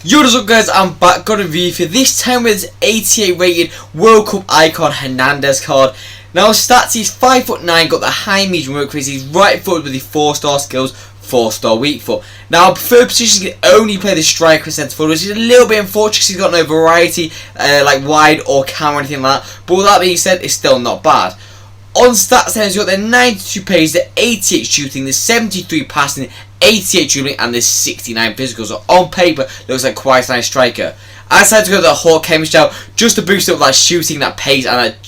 Yo, what's up guys, I'm back, got a review for this time with this 88 rated World Cup icon Hernandez card. Now stats, he's 5'9", got the high medium work rate, he's right footed with the 4-star skills, 4-star weak foot. Now preferred position, he can only play the striker and centre forward, which is a little bit unfortunate because he's got no variety like wide or cam or anything like that. But with that being said, it's still not bad. On stats then, he's got the 92 pace, the 88 shooting, the 73 passing, 88 dribbling and the 69 physical. So on paper, looks like quite a nice striker. I decided to go to the Hawk chemistry out just to boost up that shooting, that pace and that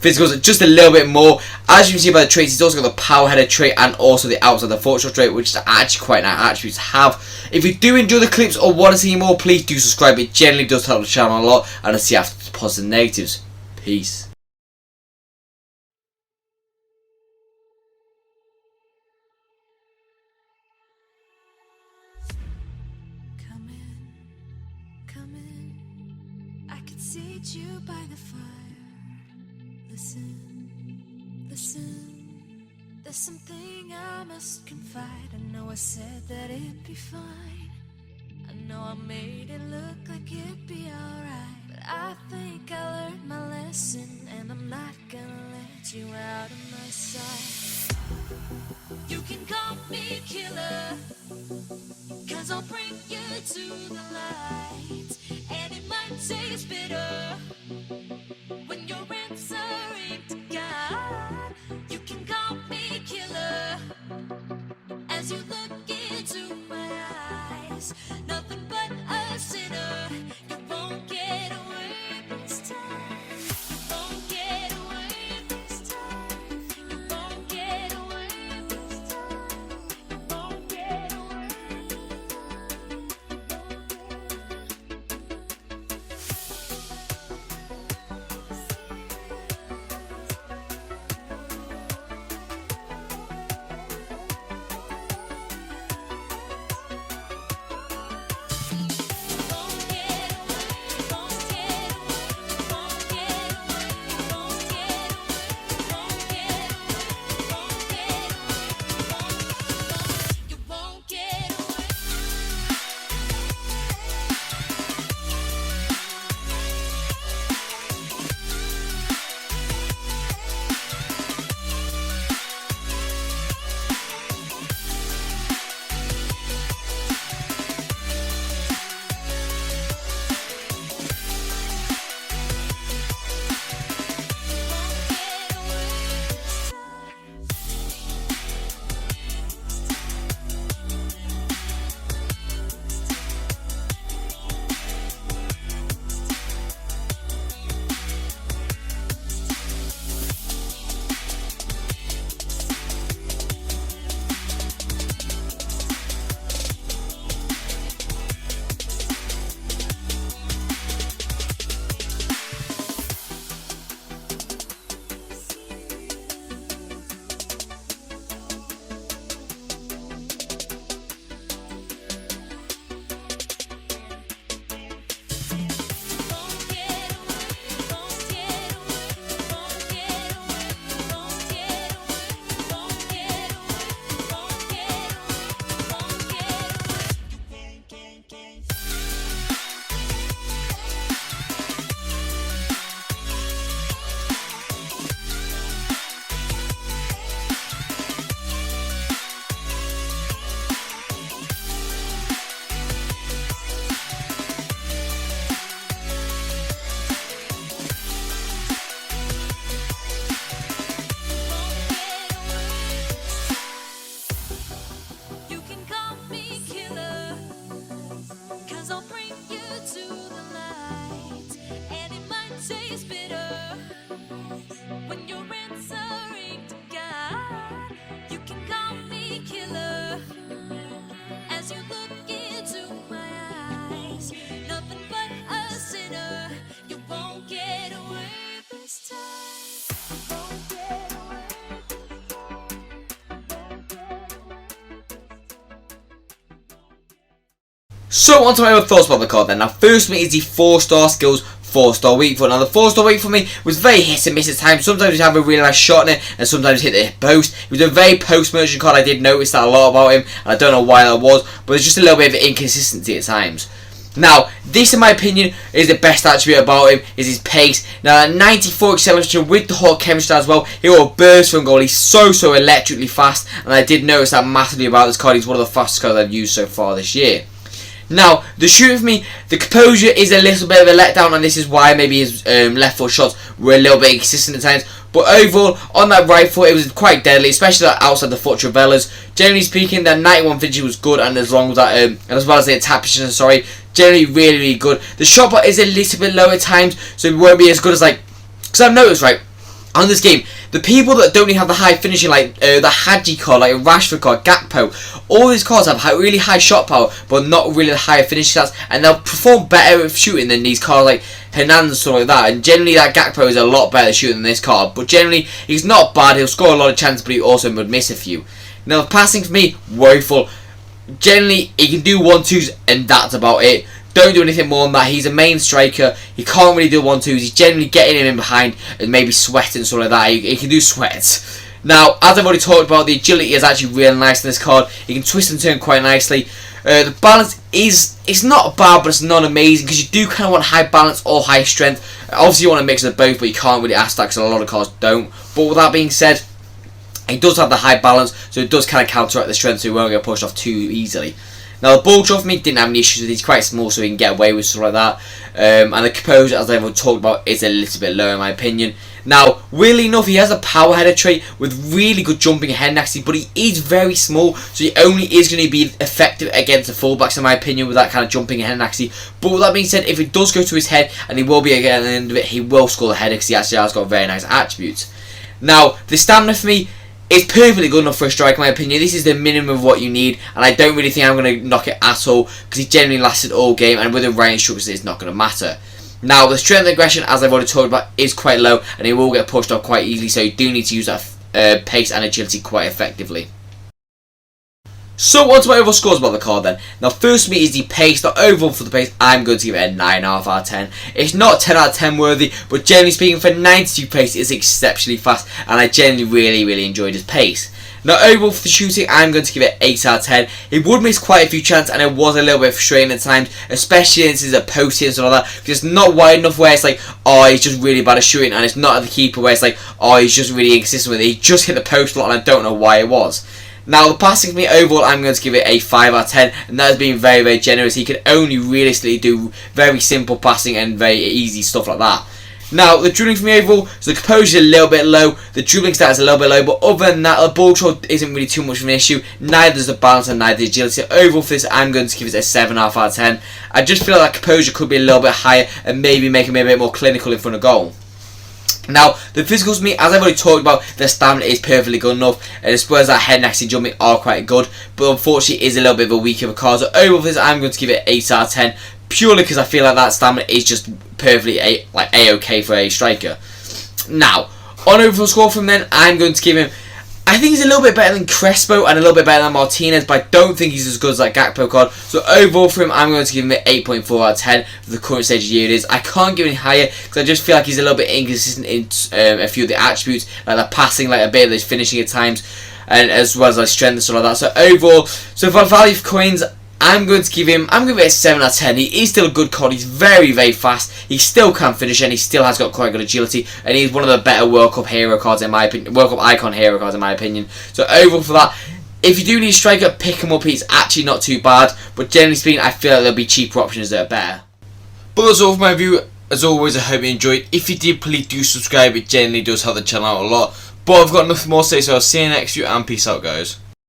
physicals just a little bit more. As you can see by the traits, he's also got the power header trait and also the outside the foot shot trait, which is actually quite nice attributes to have. If you do enjoy the clips or want to see more, please do subscribe. It generally does help the channel a lot, and I'll see you after the positives and negatives. Peace. Come in, I can seat you by the fire. Listen, listen, there's something I must confide. I know I said that it'd be fine. I know I made it look like it'd be alright, but I think I learned my lesson, and I'm not gonna let you out of my sight. You can call me killer, 'cause I'll bring you to the light. And it might taste bitter when you're answering to God. You can call me killer as you look into my eyes. Nothing but a sinner. You won't get away this time. You won't get away this time. You won't get away this time. You won't get away. So on to my other thoughts about the card then. Now first for me is the 4-star skills, 4-star weak foot. Now the 4-star weak for me was very hit and miss at times. Sometimes he'd have a really nice shot in it and sometimes hit the post. He was a very post merchant card. I did notice that a lot about him and I don't know why that was, but there's just a little bit of inconsistency at times. Now, this in my opinion is the best attribute about him, is his pace. Now, at 94 acceleration with the hot chemistry as well, he will burst from goal. He's so electrically fast, and I did notice that massively about this card. He's one of the fastest cards I've used so far this year. Now, the shooting for me, the composure is a little bit of a letdown, and this is why maybe his left foot shots were a little bit inconsistent at times. But overall, on that right foot, it was quite deadly, especially that outside the foot travellas. Generally speaking, that 91 finish was good, and as long as that, and as well as the attack position, generally really good. The shot put is a little bit low at times, so it won't be as good as because I've noticed on this game, the people that don't really have the high finishing, like the Hadji card, like Rashford card, Gakpo, all these cards have really high shot power, but not really the higher finishing stats, and they'll perform better with shooting than these cards like Hernandez and stuff like that. And generally, that Gakpo is a lot better at shooting than this card, but generally, he's not bad. He'll score a lot of chances, but he also would miss a few. Now, passing for me, woeful. Generally, he can do 1-2s, and that's about it. Don't do anything more than that. He's a main striker. He can't really do 1-2s. He's generally getting him in behind and maybe sweating and stuff like that. He can do sweats. Now, as I've already talked about, the agility is actually really nice in this card. He can twist and turn quite nicely. The balance it's not bad, but it's not amazing, because you do kind of want high balance or high strength. Obviously, you want a mix of both, but you can't really ask that because a lot of cards don't. But with that being said, he does have the high balance, so it does kind of counteract the strength, so he won't get pushed off too easily. Now, the ball control for me didn't have any issues with it. He's quite small, so he can get away with stuff like that. And the composure, as I've talked about, is a little bit low in my opinion. Now, weirdly enough, he has a power header trait with really good jumping ahead actually, but he is very small, so he only is going to be effective against the fullbacks in my opinion with that kind of jumping ahead actually. But with that being said, if it does go to his head, and he will be at the end of it, he will score the header because he actually has got very nice attributes. Now, the stamina for me, it's perfectly good enough for a striker in my opinion. This is the minimum of what you need, and I don't really think I'm going to knock it at all, because he generally lasted all game, and with the right instructions it's not going to matter. Now, the strength and aggression, as I've already talked about, is quite low, and he will get pushed off quite easily, so you do need to use that pace and agility quite effectively. So, what's my overall scores about the card then? Now, first for me is the pace. Now, overall for the pace, I'm going to give it a 9.5 out of 10. It's not 10 out of 10 worthy, but generally speaking, for 92 pace, it's exceptionally fast, and I generally really enjoyed his pace. Now, overall for the shooting, I'm going to give it 8 out of 10. He would miss quite a few chances, and it was a little bit frustrating at times, especially since it's a post and stuff like that, because it's not wide enough where it's like, oh, he's just really bad at shooting, and it's not at the keeper where it's like, oh, he's just really inconsistent with it. He just hit the post a lot, and I don't know why it was. Now, the passing for me overall, I'm going to give it a 5 out of 10, and that has been very generous. He can only realistically do very simple passing and very easy stuff like that. Now, the dribbling for me overall, so the composure is a little bit low, the dribbling stat is a little bit low, but other than that, the ball control isn't really too much of an issue, neither is the balance and neither the agility. Overall for this, I'm going to give it a 7.5 out of 10. I just feel like composure could be a little bit higher and maybe make him a bit more clinical in front of goal. Now, the physicals for me, as I've already talked about, the stamina is perfectly good enough, and as well as that head and axe and jumping are quite good, but unfortunately it is a little bit of a weaker of a card. So overall for this, I'm going to give it 8 out of 10, purely because I feel like that stamina is just perfectly A-OK for a striker. Now, on overall score from then, I'm going to give him, I think he's a little bit better than Crespo and a little bit better than Martinez, but I don't think he's as good as that Gakpo card. So overall for him, I'm going to give him an 8.4 out of 10 for the current stage of the year it is. I can't give it any higher because I just feel like he's a little bit inconsistent in a few of the attributes, like the passing, like a bit of his finishing at times, and as well as like strength and stuff like that. So overall, so for value for coins, I'm going to give it a 7 out of 10. He is still a good card. He's very fast. He still can finish, and he still has got quite good agility. And he's one of the better World Cup hero cards in my opinion. World Cup icon hero cards in my opinion. So overall for that, if you do need a striker, pick him up. He's actually not too bad. But generally speaking, I feel like there'll be cheaper options that are better. But that's all for my review. As always, I hope you enjoyed. If you did, please do subscribe. It generally does help the channel out a lot. But I've got nothing more to say, so I'll see you next video, and peace out, guys.